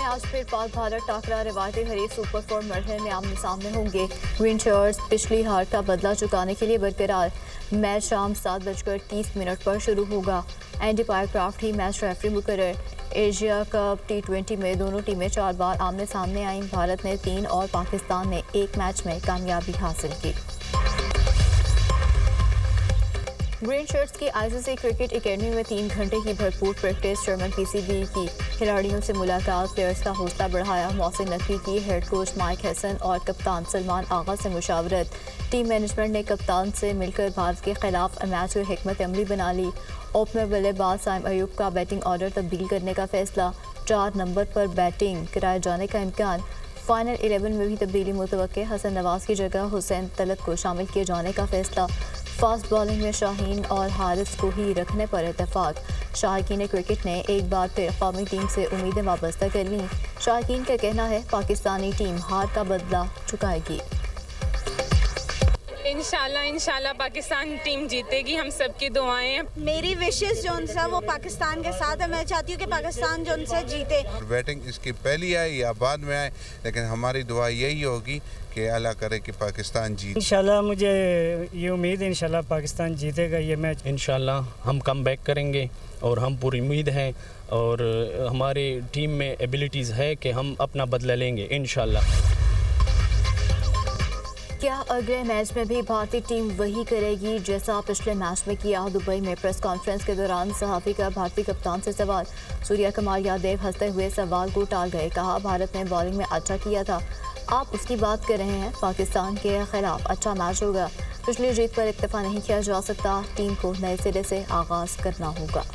आज फिर पाक भारत टाकरा रिवायती हरीफ सुपर फोर मरहले में आमने सामने होंगे। ग्रीन शर्ट्स पिछली हार का बदला चुकाने के लिए बरकरार। मैच शाम 7:30 पर शुरू होगा। एंडी पायरक्राफ्ट ही मैच रेफरी मुकर्रर। एशिया कप T20 में दोनों टीमें 4 बार आमने सामने आईं। भारत ने 3 और पाकिस्तान ने 1 मैच में कामयाबी हासिल की। ग्रीन शर्ट्स की ICC क्रिकेट एकेडमी में 3 घंटे की भरपूर प्रैक्टिस। चेयरमैन PCB की खिलाड़ियों से मुलाकात। प्लेयर्स का हौसला बढ़ाया। मोहसिन नकवी की हेड कोच माइक हसन और कप्तान सलमान आगा से मुशावरत। टीम मैनेजमेंट ने कप्तान से मिलकर भारत के खिलाफ मैच को हिकमत अमली बना ली। ओपनर बल्लेबाज साइम अयूब का बैटिंग ऑर्डर तब्दील करने का फैसला। 4 नंबर पर बैटिंग कराए जाने का इम्कान। फाइनल 11 में भी तब्दीली मुतवक्के। हसन नवाज की जगह हुसैन तलत को शामिल किए जाने का फैसला। फास्ट बॉलिंग में शाहीन और हारिस को ही रखने पर इत्तेफाक। शायकीन क्रिकेट ने एक बार फिर कौमी टीम से उम्मीदें वाबस्ता कर लीं। शायकीन का कहना है पाकिस्तानी टीम हार का बदला चुकाएगी। इंशाल्लाह पाकिस्तान टीम जीतेगी, हम सबकी दुआएं हैं। मेरी विशेस जो उनसे वो पाकिस्तान के साथ है। मैं चाहती हूँ कि पाकिस्तान जो उनसे जीते। बैटिंग इसकी पहली आए या बाद में आए, लेकिन हमारी दुआ यही होगी कि अल्लाह करे कि पाकिस्तान जीते। इंशाल्लाह मुझे ये उम्मीद है इंशाल्लाह पाकिस्तान जीतेगा ये मैच। इंशाल्लाह हम कम बैक करेंगे और हम पूरी उम्मीद है और हमारी टीम में एबिलिटीज़ है कि हम अपना बदला लेंगे इंशाल्लाह। क्या अगले मैच में भी भारतीय टीम वही करेगी जैसा पिछले मैच में किया? दुबई में प्रेस कॉन्फ्रेंस के दौरान सहाफ़ी का भारतीय कप्तान से सवाल। सूर्या कुमार यादव हंसते हुए सवाल को टाल गए। कहा भारत ने बॉलिंग में अच्छा किया था, आप उसकी बात कर रहे हैं। पाकिस्तान के खिलाफ अच्छा मैच होगा। पिछली जीत पर इक्तफा नहीं किया जा सकता। टीम को नए सिरे से आगाज़ करना होगा।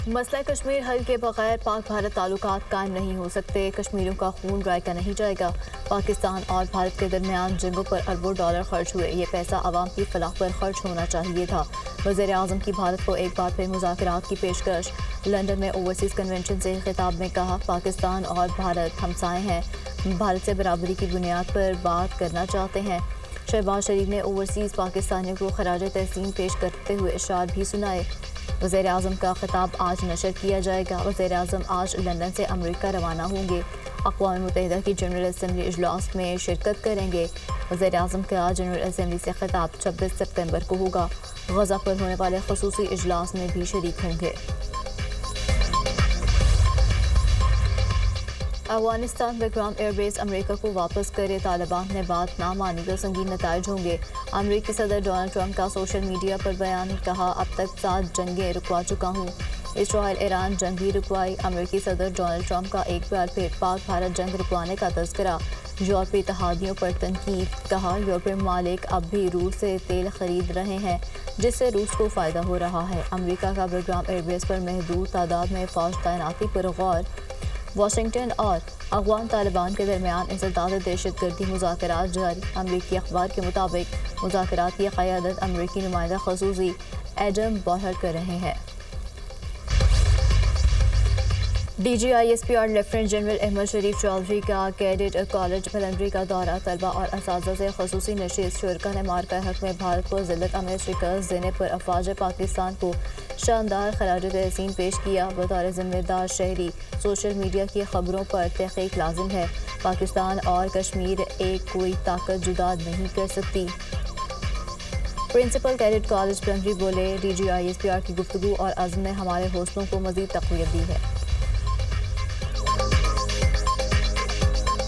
मसला कश्मीर हल के बगैर पाक भारत ताल्लुकात कायम नहीं हो सकते। कश्मीरियों का खून रायका नहीं जाएगा। पाकिस्तान और भारत के दरमियान जंगों पर अरबों डॉलर खर्च हुए। ये पैसा आवाम की फलाह पर खर्च होना चाहिए था। वज़ीर आज़म की भारत को एक बार फिर मुज़ाकरात की पेशकश। लंदन में ओवरसीज़ कन्वेंशन से खिताब में कहा पाकिस्तान और भारत हमसाए हैं। भारत से बराबरी की बुनियाद पर बात करना चाहते हैं। शहबाज शरीफ ने ओवरसीज़ पाकिस्तानियों को खराज तहसीन पेश करते हुए इशार भी सुनाए। वज़ीर आज़म का खिताब आज नशर किया जाएगा। वज़ीर आज़म आज लंदन से अमेरिका रवाना होंगे। अक़वाम मुत्तहिदा की जनरल असम्बली इजलास में शिरकत करेंगे। वज़ीर आज़म का जनरल असम्बली से खिताब 26 सितंबर को होगा। गज़ा पर होने वाले ख़ुसूसी इजलास में भी शरीक होंगे। अफगानिस्तान बेग्राम एयरबेस अमेरिका को वापस करे। तालिबान ने बात ना मानी तो संगीन नताइज होंगे। अमेरिकी सदर डोनाल्ड ट्रंप का सोशल मीडिया पर बयान। कहा अब तक 7 जंगें रुकवा चुका हूँ। इसराइल ईरान जंग भी रुकवाई। अमेरिकी सदर डोनाल्ड ट्रंप का एक बार फिर पाक भारत जंग रुकवाने का तज़किरा। यूरोपीय इत्तेहादियों पर तनकीद। कहा यूरोपीय ममालिक अब भी रूस से तेल खरीद रहे हैं जिससे रूस को फ़ायदा हो रहा है। अमेरिका का बेग्राम एयरबेस पर महदूद तादाद में फ़ौज तैनाती पर गौर। वाशिंगटन और अफगान तालिबान के दरमियान इंसदाद दहशतगर्दी मुज़ाकरात जारी। अमरीकी अखबार के मुताबिक मुज़ाकरात की क़यादत अमरीकी नुमाइंदा ख़ुसूसी एडम बॉहर कर रहे हैं। DGISP और लेफ्टिनेंट जनरल अहमद शरीफ चौधरी का कैडेट कॉलेज भलंडरी का दौरा। तलबा और असातिज़ा से ख़ुसूसी नशिस्त। शुरका ने मार्का हक में भारत को ज़िल्लत में शिकस्त देने पर अफवाज पाकिस्तान को शानदार खराज तहसीन पेश किया। बतौर ज़िम्मेदार शहरी सोशल मीडिया की खबरों पर तहक़ीक़ लाजिम है। पाकिस्तान और कश्मीर एक कोई ताकत जुदा नहीं कर सकती। प्रिंसिपल कैडेट कॉलेज भलंडरी बोले DGISPR की गुफ्तगू और अज़्म ने हमारे हौसलों को मज़ीद तक़वियत दी है।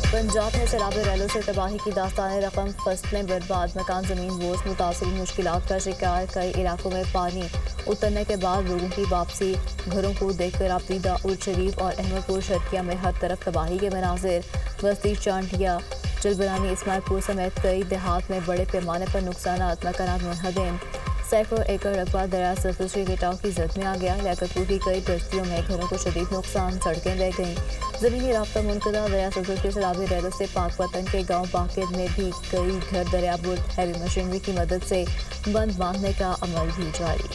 पंजाब में सैलाब रैलों से तबाही की दास्तान रकम। फसलें बर्बाद। मकान ज़मीन बोझ। मुतासिर मुश्किलात का शिकार। कई इलाकों में पानी उतरने के बाद लोगों की वापसी। घरों को देखकर आपीदा। उल शरीफ और अहमदपुर शर्किया में हर तरफ तबाही के मनाजिर। बस्ती चांटिया जलबरानी इस्माइलपुर समेत कई देहात में बड़े पैमाने पर नुकसान। मकानात मुनहदम। सैकड़ों एकड़ रकबा दरिया सतलुज के कटाव की जद में आ गया। लियाकतपुर की कई बस्तियों में घरों को शदीद नुकसान। सड़कें बह गईं। ज़मीनी राब्ता मुनक़ता। दरिया सतलुज के सैलाबी रैलों से पाक वतन के गाँव बाकिर में भी कई घर दरियाबुर्द। हैवी मशीनरी की मदद से बंद बांधने का अमल भी जारी।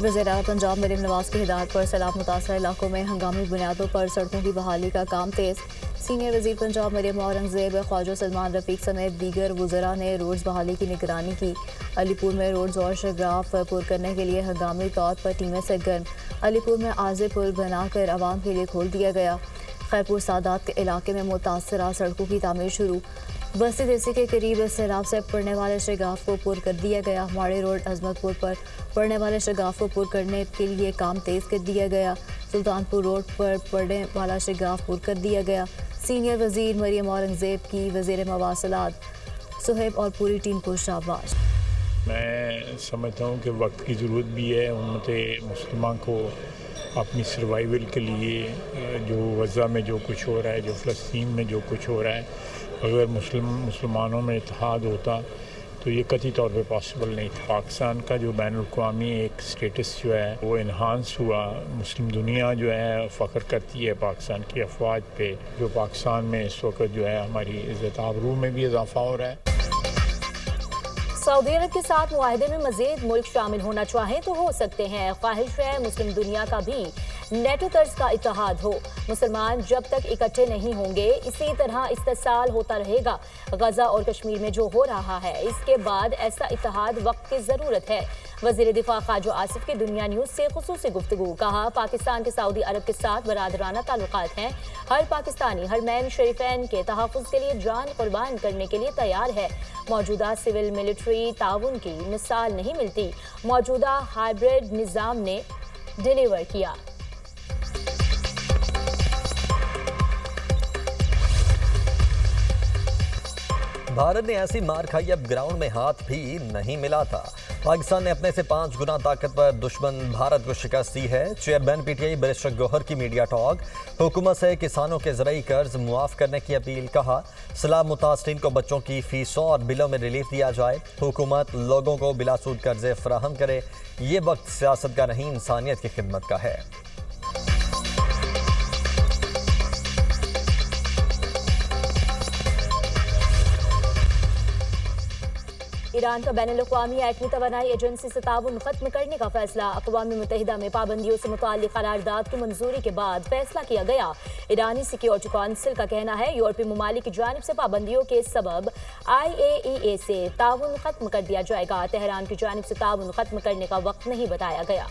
वज़ीर-ए-आला पंजाब मरीम नवाज की हिदायत पर सैलाब मुतासर इलाकों में हंगामी बुनियादों पर सड़कों की बहाली का काम तेज़। सीनियर वजीर पंजाब मरियम औरंगजेब, ख्वाजा सलमान रफीक समेत दीगर वज़रा ने रोड्स बहाली की निगरानी की। अलीपुर में रोड्स और शगाफ पुर करने के लिए हंगामी तौर पर टीमें सरगर्म। अलीपुर में आर्ज़ी पुल बनाकर आवाम के लिए खोल दिया गया। खैरपुर सादात के इलाके में मुतासरा सड़कों की तामीर शुरू। बस्ती देसी के करीब सैलाब से पड़ने वाले शगाफ को पुर कर दिया गया। माड़ी रोड अजमतपुर पर पड़ने वाले शगाफ को पुर करने के लिए काम तेज़ कर दिया गया। सुल्तानपुर रोड पर पड़ने वाला शगाफ पुर कर दिया गया। सीनियर वजीर मरियम औरंगजेब की वजीर मवासलात सुहेब और पूरी टीम को शाबाश। मैं समझता हूँ कि वक्त की ज़रूरत भी है उम्मत मुस्लिमान को अपनी सर्वाइवल के लिए। जो गज़ा में जो कुछ हो रहा है, जो फ़लस्तीन में जो कुछ हो रहा है, अगर मुसलमानों में इत्तेहाद होता तो ये कतई तौर पे पॉसिबल नहीं था। पाकिस्तान का जो बैनुल-अक़वामी एक स्टेटस जो है वो इन्हांस हुआ। मुस्लिम दुनिया जो है फ़ख्र करती है पाकिस्तान की अफवाज पे। जो पाकिस्तान में इस वक्त जो है हमारी इज़्ज़त आबरू में भी इजाफा हो रहा है। सऊदी अरब के साथ मुआहदे में मज़ीद मुल्क शामिल होना चाहें तो हो सकते हैं। ख्वाहिश है मुस्लिम दुनिया का भी नेटो तर्ज का इत्तेहाद हो। मुसलमान जब तक इकट्ठे नहीं होंगे इसी तरह इस्तेसाल होता रहेगा। गजा और कश्मीर में जो हो रहा है इसके बाद ऐसा इत्तेहाद वक्त की ज़रूरत है। वज़ीर दिफा ख्वाजा आसिफ की दुनिया न्यूज़ से खुसूसी गुफ्तगू। कहा, पाकिस्तान के सऊदी अरब के साथ बरादराना ताल्लुकात हैं। हर पाकिस्तानी हरमैन शरीफैन के तहफ़्फ़ुज़ के लिए जान कुर्बान करने के लिए तैयार है। मौजूदा सिविल मिलिट्री ताउन की मिसाल नहीं मिलती। मौजूदा हाइब्रिड निज़ाम ने डिलीवर किया। भारत ने ऐसी मार खाई अब ग्राउंड में हाथ भी नहीं मिला था। पाकिस्तान ने अपने से 5 गुना ताकतवर दुश्मन भारत को शिकस्त दी है। चेयरमैन पीटीआई बैरिस्टर गौहर की मीडिया टॉक। हुकूमत से किसानों के ज़रई कर्ज मुआफ़ करने की अपील। कहा, सैलाब मुतासरीन को बच्चों की फीसों और बिलों में रिलीफ दिया जाए। हुकूमत लोगों को बिलासूद कर्जे फराहम करे। ये वक्त सियासत का नहीं इंसानियत की खिदमत का है। ईरान का बैनुल-अक़वामी एटमी तवानाई एजेंसी से ताउन खत्म करने का फैसला। अक़वाम मुत्तहिदा में पाबंदियों से मुताल्लिक़ करारदाद की मंजूरी के बाद फैसला किया गया। ईरानी सिक्योरिटी काउंसिल का कहना है यूरोपीय ममालिक की जानिब से पाबंदियों के सबब IAEA से ताउन खत्म कर दिया जाएगा। तेहरान की जानिब से ताउन खत्म करने का वक्त नहीं बताया गया।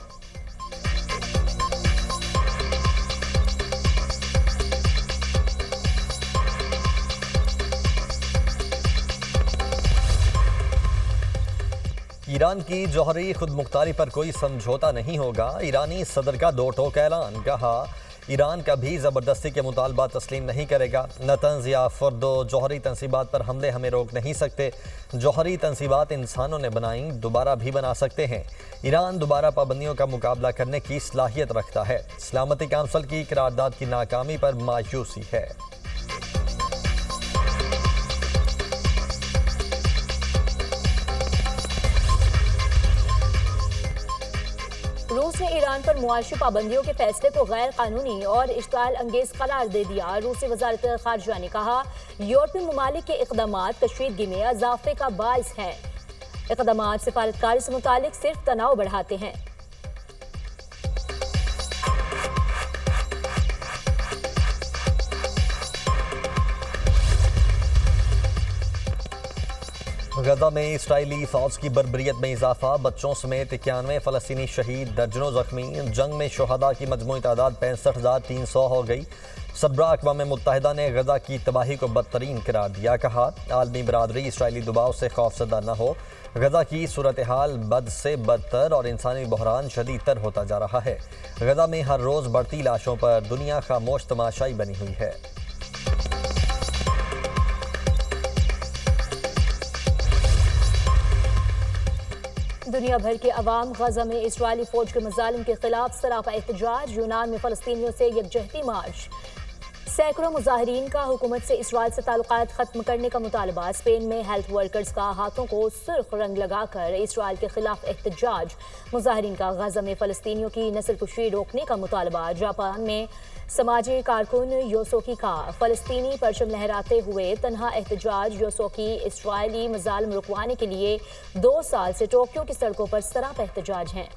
ईरान की जौहरी खुदमुख्तारी पर कोई समझौता नहीं होगा। ईरानी सदर का दो टोक ऐलान। कहा, ईरान कभी ज़बरदस्ती के मुतालबा तस्लीम नहीं करेगा। नतंज़ या फर्दो जौहरी तनसीबात पर हमले हमें रोक नहीं सकते। जौहरी तनसीबात इंसानों ने बनाई, दोबारा भी बना सकते हैं। ईरान दोबारा पाबंदियों का मुकाबला करने की सलाहियत रखता है। सलामती काउंसिल की करारदाद की नाकामी पर मायूसी है। रूस ने ईरान पर मुआशी पाबंदियों के फैसले को गैर कानूनी और इश्ताल अंगेज करार दे दिया। रूसी वजारत खारजा ने कहा, यूरोपीय ममालिक के इक़दामात कशीदगी में इजाफे का बाइस हैं। इक़दामात सिफारतकारी से मुतालिक सिर्फ तनाव बढ़ाते हैं। गजा में इसराइली फौज की बर्बरियत में इजाफा। बच्चों समेत 91 फ़लस्तीनी शहीद, दर्जनों जख्मी। जंग में शुहदा की मजमूई तादाद 65,300 हो गई। सरबराह अक़वाम मुत्तहिदा ने गजा की तबाही को बदतरीन करार दिया। कहा, आलमी बरादरी इसराइली दबाव से खौफजदा न हो। गजा की सूरत हाल बद से बदतर और इंसानी बहरान शदीद तर होता जा रहा है। गजा में हर रोज़ बढ़ती लाशों पर दुनिया खामोश तमाशाई बनी हुई है। दुनिया भर के अवाम गजा में इजरायली फौज के मजालिम के खिलाफ सरापा एहतजाज। यूनान में फ़लस्तीनियों से यकजहती मार्च। सैकड़ों मुजाहिरीन का हुकूमत से इसराइल से ताल्लुकात खत्म करने का मुतालबा। स्पेन में हेल्थ वर्कर्स का हाथों को सुर्ख रंग लगाकर इसराइल के खिलाफ एहतजाज। मुजाहिरीन का गजा में फ़लस्तीनियों की नस्लकुशी रोकने का मुतालबा। जापान में समाजी कारकुन योसोकी का फ़लस्तीनी परचम लहराते हुए तन्हा एहतजाज। योसोकी इसराइली मजालिम रुकवाने के लिए 2 साल से टोक्यो की सड़कों पर सरापा एहतजाज हैं।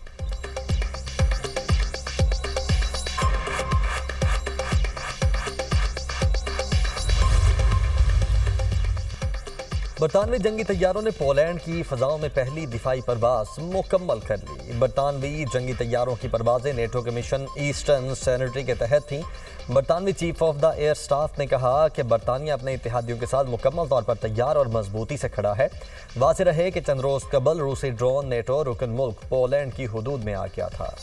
बरतानवी जंगी तैयारों ने पोलैंड की फ़ज़ाओं में पहली दिफाई परवाज़ मुकम्मल कर ली। बरतानवी जंगी तैयारों की परवाज़ें नेटो के मिशन ईस्टर्न सैनिटरी के तहत थीं। बरतानवी chief of the air staff ने कहा कि बरतानिया अपने इत्तेहादियों के साथ मुकम्मल तौर पर तैयार और मजबूती से खड़ा है। वाज़ेह रहे कि चंद रोज़ कबल रूसी ड्रोन नेटो रुकन मुल्क पोलैंड की हुदूद में आ गया था।